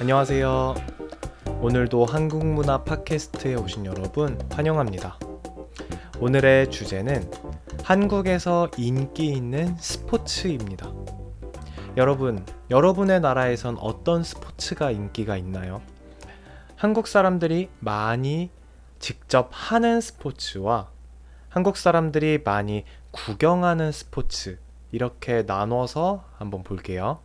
안녕하세요. 오늘도 한국문화 팟캐스트에 오신 여러분 환영합니다. 오늘의 주제는 한국에서 인기 있는 스포츠입니다. 여러분의 나라에선 어떤 스포츠가 인기가 있나요? 한국 사람들이 많이 직접 하는 스포츠와 한국 사람들이 많이 구경하는 스포츠, 이렇게 나눠서 한번 볼게요.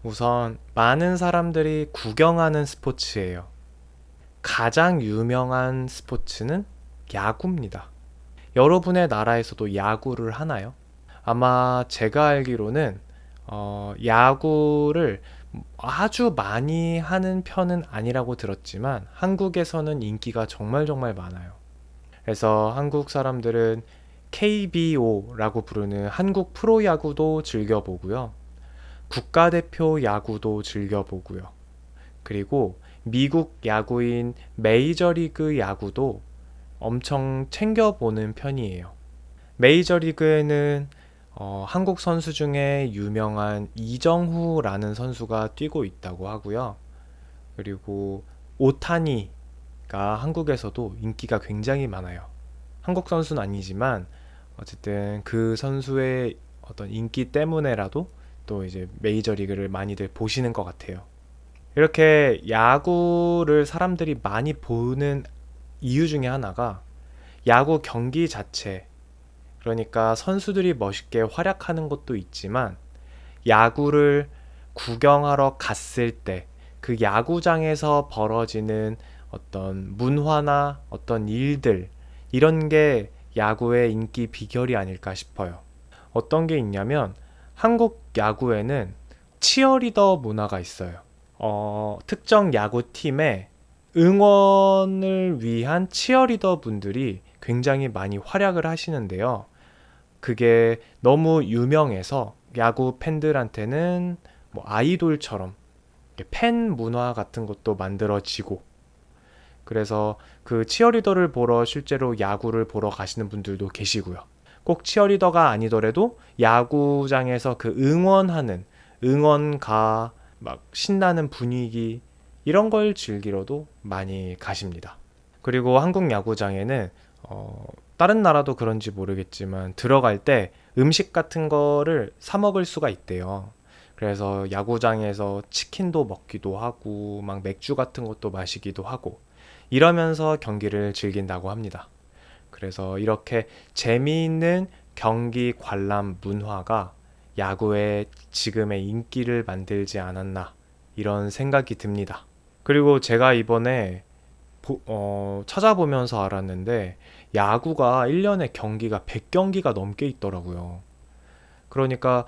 우선 많은 사람들이 구경하는 스포츠예요. 가장 유명한 스포츠는 야구입니다. 여러분의 나라에서도 야구를 하나요? 아마 제가 알기로는 야구를 아주 많이 하는 편은 아니라고 들었지만 한국에서는 인기가 정말 정말 많아요. 그래서 한국 사람들은 KBO라고 부르는 한국 프로야구도 즐겨보고요. 국가대표 야구도 즐겨보고요. 그리고 미국 야구인 메이저리그 야구도 엄청 챙겨보는 편이에요. 메이저리그에는 한국 선수 중에 유명한 이정후라는 선수가 뛰고 있다고 하고요. 그리고 오타니가 한국에서도 인기가 굉장히 많아요. 한국 선수는 아니지만 어쨌든 그 선수의 어떤 인기 때문에라도 또 이제 메이저리그를 많이들 보시는 것 같아요. 이렇게 야구를 사람들이 많이 보는 이유 중에 하나가 야구 경기 자체, 그러니까 선수들이 멋있게 활약하는 것도 있지만 야구를 구경하러 갔을 때 그 야구장에서 벌어지는 어떤 문화나 어떤 일들, 이런 게 야구의 인기 비결이 아닐까 싶어요. 어떤 게 있냐면 한국 야구에는 치어리더 문화가 있어요. 특정 야구팀의 응원을 위한 치어리더 분들이 굉장히 많이 활약을 하시는데요. 그게 너무 유명해서 야구 팬들한테는 뭐 아이돌처럼 팬 문화 같은 것도 만들어지고, 그래서 그 치어리더를 보러 실제로 야구를 보러 가시는 분들도 계시고요. 꼭 치어리더가 아니더라도 야구장에서 그 응원하는 응원가, 막 신나는 분위기, 이런 걸 즐기러도 많이 가십니다. 그리고 한국 야구장에는 다른 나라도 그런지 모르겠지만 들어갈 때 음식 같은 거를 사 먹을 수가 있대요. 그래서 야구장에서 치킨도 먹기도 하고 막 맥주 같은 것도 마시기도 하고 이러면서 경기를 즐긴다고 합니다. 그래서 이렇게 재미있는 경기 관람 문화가 야구의 지금의 인기를 만들지 않았나, 이런 생각이 듭니다. 그리고 제가 이번에 찾아보면서 알았는데 야구가 1년에 경기가 100경기가 넘게 있더라고요. 그러니까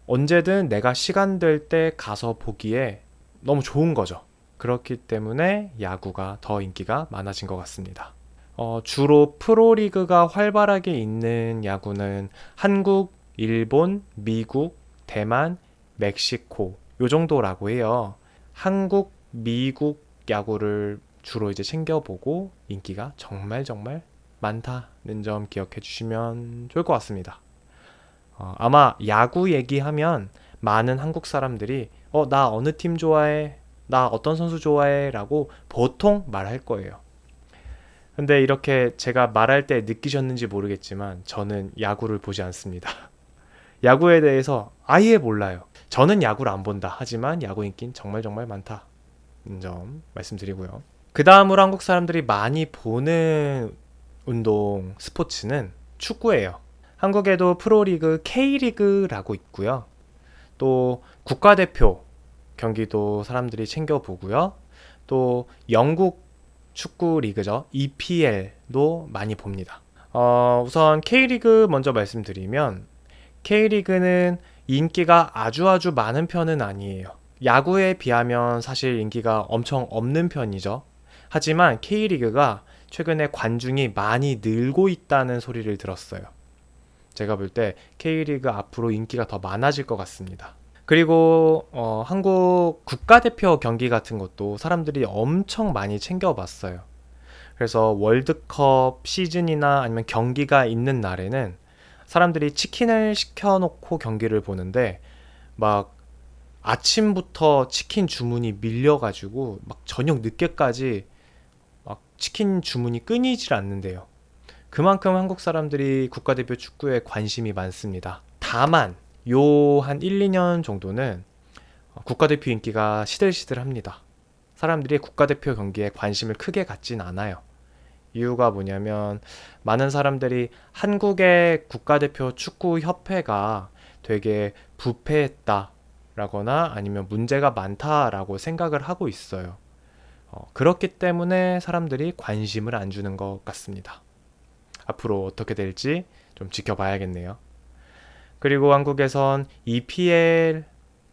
언제든 내가 시간 될 때 가서 보기에 너무 좋은 거죠. 그렇기 때문에 야구가 더 인기가 많아진 것 같습니다. 주로 프로리그가 활발하게 있는 야구는 한국, 일본, 미국, 대만, 멕시코 요 정도라고 해요. 한국, 미국 야구를 주로 이제 챙겨보고 인기가 정말 정말 많다는 점 기억해 주시면 좋을 것 같습니다. 아마 야구 얘기하면 많은 한국 사람들이 나 어느 팀 좋아해? 나 어떤 선수 좋아해? 라고 보통 말할 거예요. 근데 이렇게 제가 말할 때 느끼셨는지 모르겠지만 저는 야구를 보지 않습니다. 야구에 대해서 아예 몰라요. 저는 야구를 안 본다. 하지만 야구 인기는 정말 정말 많다는 점 말씀드리고요. 그 다음으로 한국 사람들이 많이 보는 운동, 스포츠는 축구예요. 한국에도 프로리그 K리그라고 있고요. 또 국가대표 경기도 사람들이 챙겨보고요. 또 영국 축구 리그죠. EPL도 많이 봅니다. 우선 K리그 먼저 말씀드리면 K리그는 인기가 아주 아주 많은 편은 아니에요. 야구에 비하면 사실 인기가 엄청 없는 편이죠. 하지만 K리그가 최근에 관중이 많이 늘고 있다는 소리를 들었어요. 제가 볼 때 K리그 앞으로 인기가 더 많아질 것 같습니다. 그리고 한국 국가대표 경기 같은 것도 사람들이 엄청 많이 챙겨봤어요. 그래서 월드컵 시즌이나 아니면 경기가 있는 날에는 사람들이 치킨을 시켜놓고 경기를 보는데 막 아침부터 치킨 주문이 밀려가지고 막 저녁 늦게까지 막 치킨 주문이 끊이질 않는데요. 그만큼 한국 사람들이 국가대표 축구에 관심이 많습니다. 다만 요 한 1, 2년 정도는 국가대표 인기가 시들시들합니다. 사람들이 국가대표 경기에 관심을 크게 갖진 않아요. 이유가 뭐냐면 많은 사람들이 한국의 국가대표 축구협회가 되게 부패했다라거나 아니면 문제가 많다라고 생각을 하고 있어요. 그렇기 때문에 사람들이 관심을 안 주는 것 같습니다. 앞으로 어떻게 될지 좀 지켜봐야겠네요. 그리고 한국에선 EPL,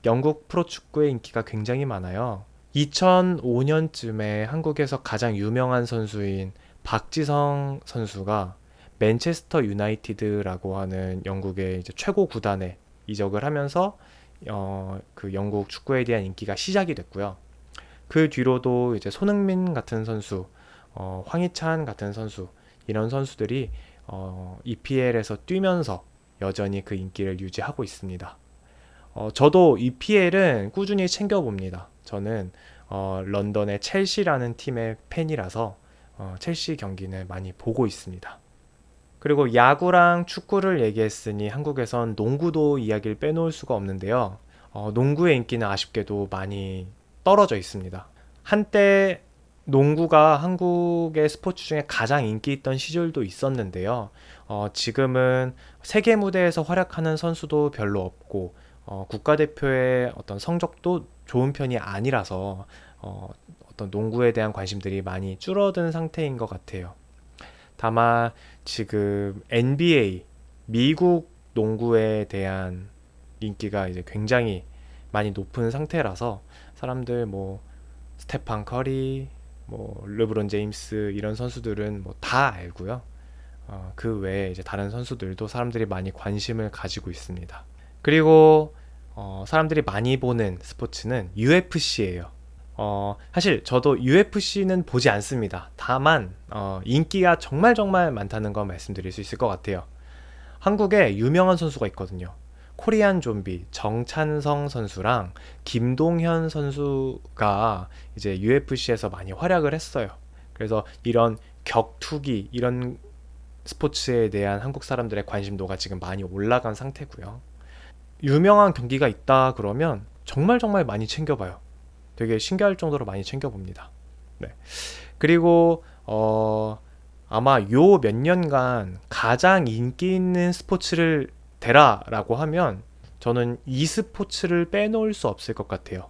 영국 프로축구의 인기가 굉장히 많아요. 2005년쯤에 한국에서 가장 유명한 선수인 박지성 선수가 맨체스터 유나이티드라고 하는 영국의 이제 최고 구단에 이적을 하면서 그 영국 축구에 대한 인기가 시작이 됐고요. 그 뒤로도 이제 손흥민 같은 선수, 황희찬 같은 선수, 이런 선수들이 EPL에서 뛰면서 여전히 그 인기를 유지하고 있습니다. 저도 EPL은 꾸준히 챙겨봅니다. 저는 런던의 첼시라는 팀의 팬이라서 첼시 경기는 많이 보고 있습니다. 그리고 야구랑 축구를 얘기했으니 한국에선 농구도 이야기를 빼놓을 수가 없는데요. 농구의 인기는 아쉽게도 많이 떨어져 있습니다. 한때 농구가 한국의 스포츠 중에 가장 인기 있던 시절도 있었는데요. 지금은 세계 무대에서 활약하는 선수도 별로 없고, 국가대표의 어떤 성적도 좋은 편이 아니라서, 어떤 농구에 대한 관심들이 많이 줄어든 상태인 것 같아요. 다만, 지금 NBA, 미국 농구에 대한 인기가 이제 굉장히 많이 높은 상태라서, 사람들 뭐, 스테판 커리, 뭐 르브론 제임스 이런 선수들은 뭐 다 알고요. 그 외에 이제 다른 선수들도 사람들이 많이 관심을 가지고 있습니다. 그리고 사람들이 많이 보는 스포츠는 UFC예요. 사실 저도 UFC는 보지 않습니다. 다만 인기가 정말 정말 많다는 거 말씀드릴 수 있을 것 같아요. 한국에 유명한 선수가 있거든요. 코리안 좀비 정찬성 선수랑 김동현 선수가 이제 UFC에서 많이 활약을 했어요. 그래서 이런 격투기 이런 스포츠에 대한 한국 사람들의 관심도가 지금 많이 올라간 상태고요. 유명한 경기가 있다 그러면 정말 정말 많이 챙겨봐요. 되게 신기할 정도로 많이 챙겨봅니다. 네. 그리고 아마 요 몇 년간 가장 인기 있는 스포츠를 대라라고 하면 저는 e스포츠를 빼놓을 수 없을 것 같아요.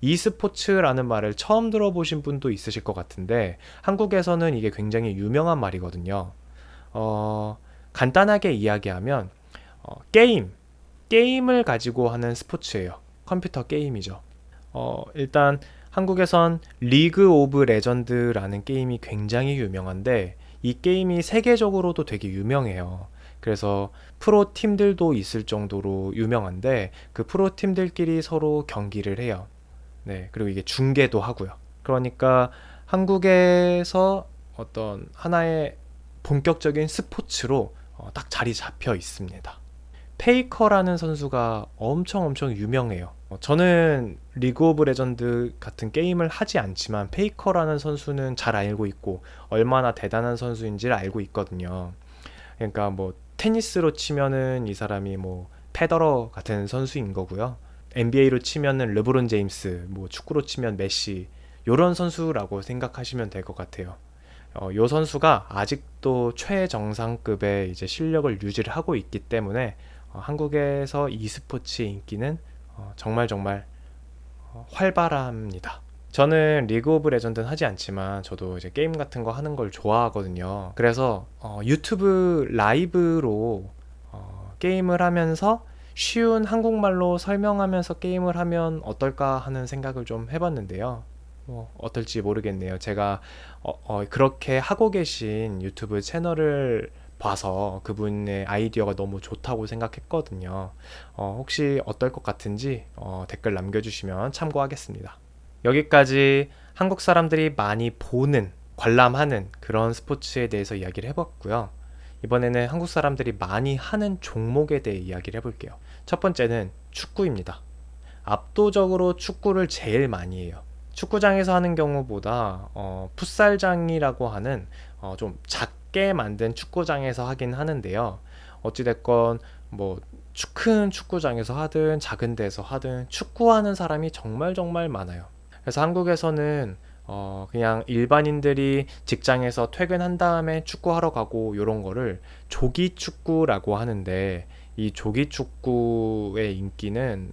e스포츠라는 말을 처음 들어보신 분도 있으실 것 같은데 한국에서는 이게 굉장히 유명한 말이거든요. 간단하게 이야기하면 게임을 가지고 하는 스포츠예요. 컴퓨터 게임이죠. 일단 한국에선 리그 오브 레전드라는 게임이 굉장히 유명한데 이 게임이 세계적으로도 되게 유명해요. 그래서 프로 팀들도 있을 정도로 유명한데 그 프로 팀들끼리 서로 경기를 해요. 네, 그리고 이게 중계도 하고요. 그러니까 한국에서 어떤 하나의 본격적인 스포츠로 딱 자리 잡혀 있습니다. 페이커라는 선수가 엄청 유명해요. 저는 리그 오브 레전드 같은 게임을 하지 않지만 페이커라는 선수는 잘 알고 있고 얼마나 대단한 선수인지를 알고 있거든요. 그러니까 뭐 테니스로 치면은 이 사람이 뭐 페더러 같은 선수인 거고요. NBA로 치면은 르브론 제임스, 뭐 축구로 치면 메시 요런 선수라고 생각하시면 될 것 같아요. 요 선수가 아직도 최정상급의 이제 실력을 유지를 하고 있기 때문에 한국에서 e스포츠 인기는 정말 활발합니다. 저는 리그 오브 레전드는 하지 않지만 저도 이제 게임 같은 거 하는 걸 좋아하거든요. 그래서 유튜브 라이브로 게임을 하면서 쉬운 한국말로 설명하면서 게임을 하면 어떨까 하는 생각을 좀 해봤는데요. 어떨지 모르겠네요. 제가 그렇게 하고 계신 유튜브 채널을 봐서 그분의 아이디어가 너무 좋다고 생각했거든요. 혹시 어떨 것 같은지 댓글 남겨주시면 참고하겠습니다. 여기까지 한국 사람들이 많이 보는, 관람하는 그런 스포츠에 대해서 이야기를 해봤고요. 이번에는 한국 사람들이 많이 하는 종목에 대해 이야기를 해볼게요. 첫 번째는 축구입니다. 압도적으로 축구를 제일 많이 해요. 축구장에서 하는 경우보다 풋살장이라고 하는 좀 작게 만든 축구장에서 하긴 하는데요. 어찌됐건 뭐 큰 축구장에서 하든 작은 데서 하든 축구하는 사람이 정말 정말 많아요. 그래서 한국에서는 그냥 일반인들이 직장에서 퇴근한 다음에 축구하러 가고 요런 거를 조기 축구라고 하는데, 이 조기 축구의 인기는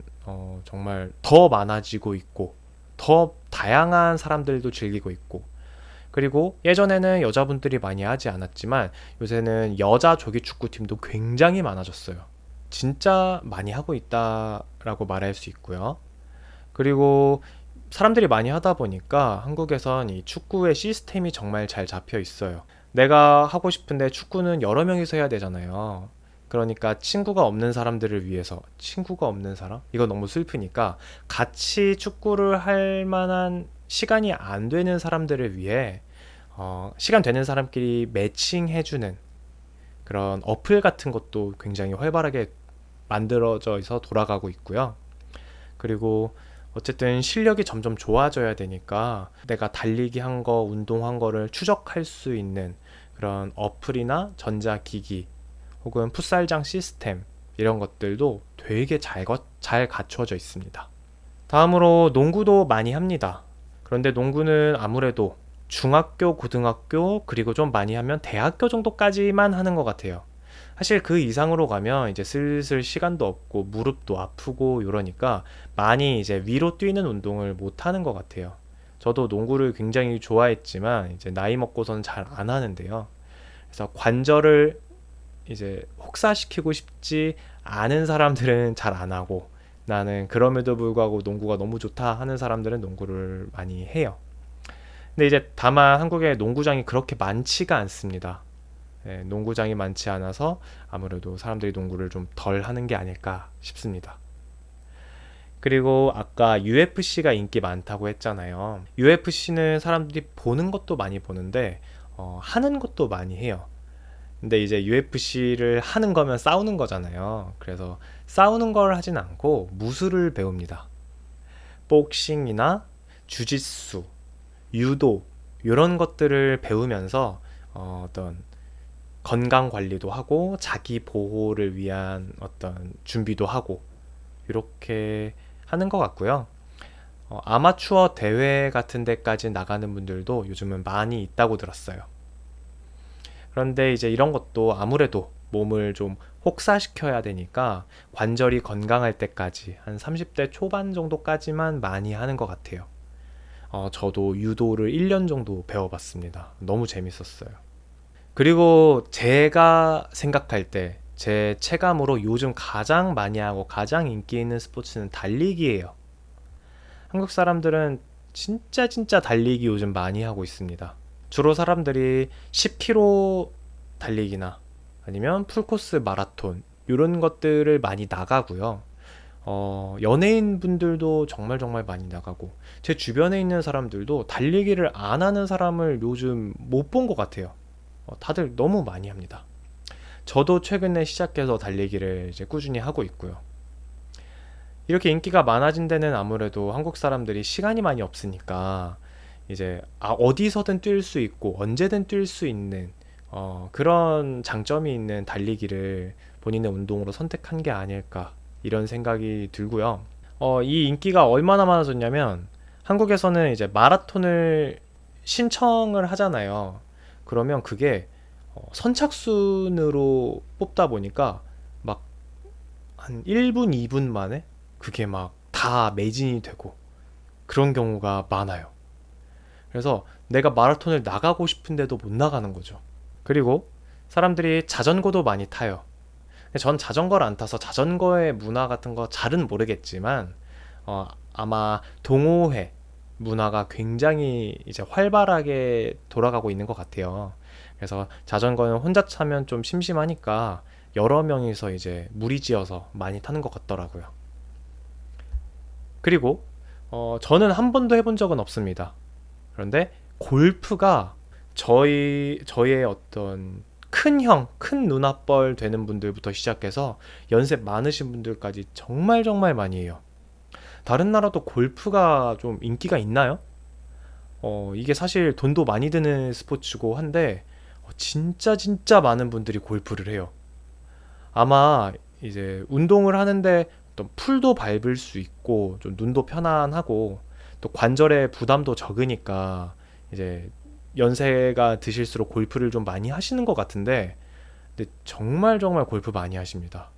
정말 더 많아지고 있고 더 다양한 사람들도 즐기고 있고, 그리고 예전에는 여자분들이 많이 하지 않았지만 요새는 여자 조기 축구팀도 굉장히 많아졌어요. 진짜 많이 하고 있다라고 말할 수 있고요. 그리고 사람들이 많이 하다 보니까 한국에선 이 축구의 시스템이 정말 잘 잡혀 있어요. 내가 하고 싶은데 축구는 여러 명이서 해야 되잖아요. 그러니까 친구가 없는 사람들을 위해서, 친구가 없는 사람? 이거 너무 슬프니까 같이 축구를 할 만한 시간이 안 되는 사람들을 위해 시간 되는 사람끼리 매칭해주는 그런 어플 같은 것도 굉장히 활발하게 만들어져서 돌아가고 있고요. 그리고 어쨌든 실력이 점점 좋아져야 되니까 내가 달리기 한 거, 운동한 거를 추적할 수 있는 그런 어플이나 전자기기 혹은 풋살장 시스템, 이런 것들도 되게 잘 갖춰져 있습니다. 다음으로 농구도 많이 합니다. 그런데 농구는 아무래도 중학교, 고등학교, 그리고 좀 많이 하면 대학교 정도까지만 하는 것 같아요. 사실 그 이상으로 가면 이제 슬슬 시간도 없고 무릎도 아프고 이러니까 많이 이제 위로 뛰는 운동을 못 하는 것 같아요. 저도 농구를 굉장히 좋아했지만 이제 나이 먹고서는 잘 안 하는데요. 그래서 관절을 이제 혹사시키고 싶지 않은 사람들은 잘 안 하고, 나는 그럼에도 불구하고 농구가 너무 좋다 하는 사람들은 농구를 많이 해요. 근데 이제 다만 한국에 농구장이 그렇게 많지가 않습니다. 예, 농구장이 많지 않아서 아무래도 사람들이 농구를 좀 덜 하는 게 아닐까 싶습니다. 그리고 아까 UFC가 인기 많다고 했잖아요. UFC는 사람들이 보는 것도 많이 보는데 하는 것도 많이 해요. 근데 이제 UFC를 하는 거면 싸우는 거잖아요. 그래서 싸우는 걸 하진 않고 무술을 배웁니다. 복싱이나 주짓수, 유도 이런 것들을 배우면서 어떤 건강 관리도 하고 자기 보호를 위한 어떤 준비도 하고 이렇게 하는 것 같고요. 아마추어 대회 같은 데까지 나가는 분들도 요즘은 많이 있다고 들었어요. 그런데 이제 이런 것도 아무래도 몸을 좀 혹사시켜야 되니까 관절이 건강할 때까지 한 30대 초반 정도까지만 많이 하는 것 같아요. 저도 유도를 1년 정도 배워봤습니다. 너무 재밌었어요. 그리고 제가 생각할 때 제 체감으로 요즘 가장 많이 하고 가장 인기 있는 스포츠는 달리기예요. 한국 사람들은 진짜 진짜 달리기 요즘 많이 하고 있습니다. 주로 사람들이 10km 달리기나 아니면 풀코스 마라톤 이런 것들을 많이 나가고요. 연예인 분들도 정말 정말 많이 나가고, 제 주변에 있는 사람들도 달리기를 안 하는 사람을 요즘 못 본 것 같아요. 다들 너무 많이 합니다. 저도 최근에 시작해서 달리기를 이제 꾸준히 하고 있고요. 이렇게 인기가 많아진 데는 아무래도 한국 사람들이 시간이 많이 없으니까 이제 어디서든 뛸 수 있고 언제든 뛸 수 있는 그런 장점이 있는 달리기를 본인의 운동으로 선택한 게 아닐까, 이런 생각이 들고요. 이 인기가 얼마나 많아졌냐면 한국에서는 이제 마라톤을 신청을 하잖아요. 그러면 그게 선착순으로 뽑다 보니까 막 한 1분, 2분 만에 그게 막 다 매진이 되고 그런 경우가 많아요. 그래서 내가 마라톤을 나가고 싶은데도 못 나가는 거죠. 그리고 사람들이 자전거도 많이 타요. 전 자전거를 안 타서 자전거의 문화 같은 거 잘은 모르겠지만 아마 동호회 문화가 굉장히 이제 활발하게 돌아가고 있는 것 같아요. 그래서 자전거는 혼자 타면 좀 심심하니까 여러 명이서 이제 무리지어서 많이 타는 것 같더라고요. 그리고 저는 한 번도 해본 적은 없습니다. 그런데 골프가 저의 어떤 큰 눈아뻘 되는 분들부터 시작해서 연세 많으신 분들까지 정말 정말 많이 해요. 다른 나라도 골프가 좀 인기가 있나요? 이게 사실 돈도 많이 드는 스포츠고 한데 진짜 진짜 많은 분들이 골프를 해요. 아마 이제 운동을 하는데 어떤 풀도 밟을 수 있고 좀 눈도 편안하고 또 관절에 부담도 적으니까 이제 연세가 드실수록 골프를 좀 많이 하시는 것 같은데 근데 정말 정말 골프 많이 하십니다.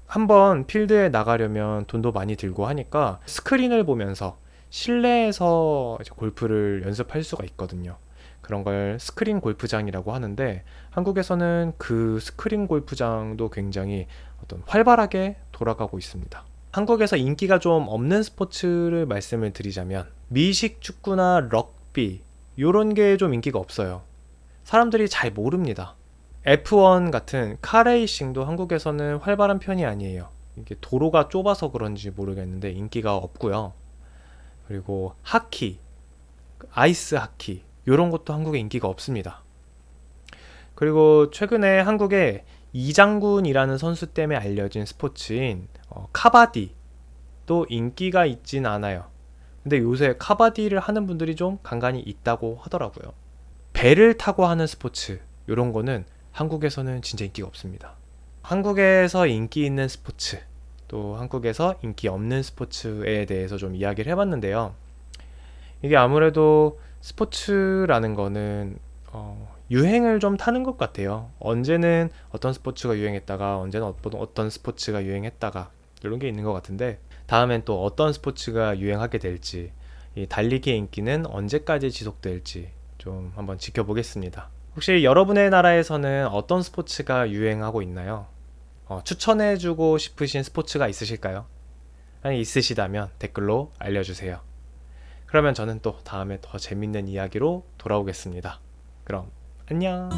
한번 필드에 나가려면 돈도 많이 들고 하니까 스크린을 보면서 실내에서 이제 골프를 연습할 수가 있거든요. 그런 걸 스크린 골프장이라고 하는데 한국에서는 그 스크린 골프장도 굉장히 어떤 활발하게 돌아가고 있습니다. 한국에서 인기가 좀 없는 스포츠를 말씀을 드리자면 미식 축구나 럭비 요런 게 좀 인기가 없어요. 사람들이 잘 모릅니다. F1 같은 카레이싱도 한국에서는 활발한 편이 아니에요. 이게 도로가 좁아서 그런지 모르겠는데 인기가 없고요. 그리고 하키, 아이스 하키 이런 것도 한국에 인기가 없습니다. 그리고 최근에 한국에 이장군이라는 선수 때문에 알려진 스포츠인 카바디도 인기가 있진 않아요. 근데 요새 카바디를 하는 분들이 좀 간간히 있다고 하더라고요. 배를 타고 하는 스포츠 이런 거는 한국에서는 진짜 인기가 없습니다. 한국에서 인기 있는 스포츠, 또 한국에서 인기 없는 스포츠에 대해서 좀 이야기를 해봤는데요. 이게 아무래도 스포츠라는 거는 유행을 좀 타는 것 같아요. 언제는 어떤 스포츠가 유행했다가 언제는 어떤 스포츠가 유행했다가 이런 게 있는 것 같은데 다음엔 또 어떤 스포츠가 유행하게 될지 이 달리기의 인기는 언제까지 지속될지 좀 한번 지켜보겠습니다. 혹시 여러분의 나라에서는 어떤 스포츠가 유행하고 있나요? 추천해주고 싶으신 스포츠가 있으실까요? 아니, 있으시다면 댓글로 알려주세요. 그러면 저는 또 다음에 더 재밌는 이야기로 돌아오겠습니다. 그럼 안녕.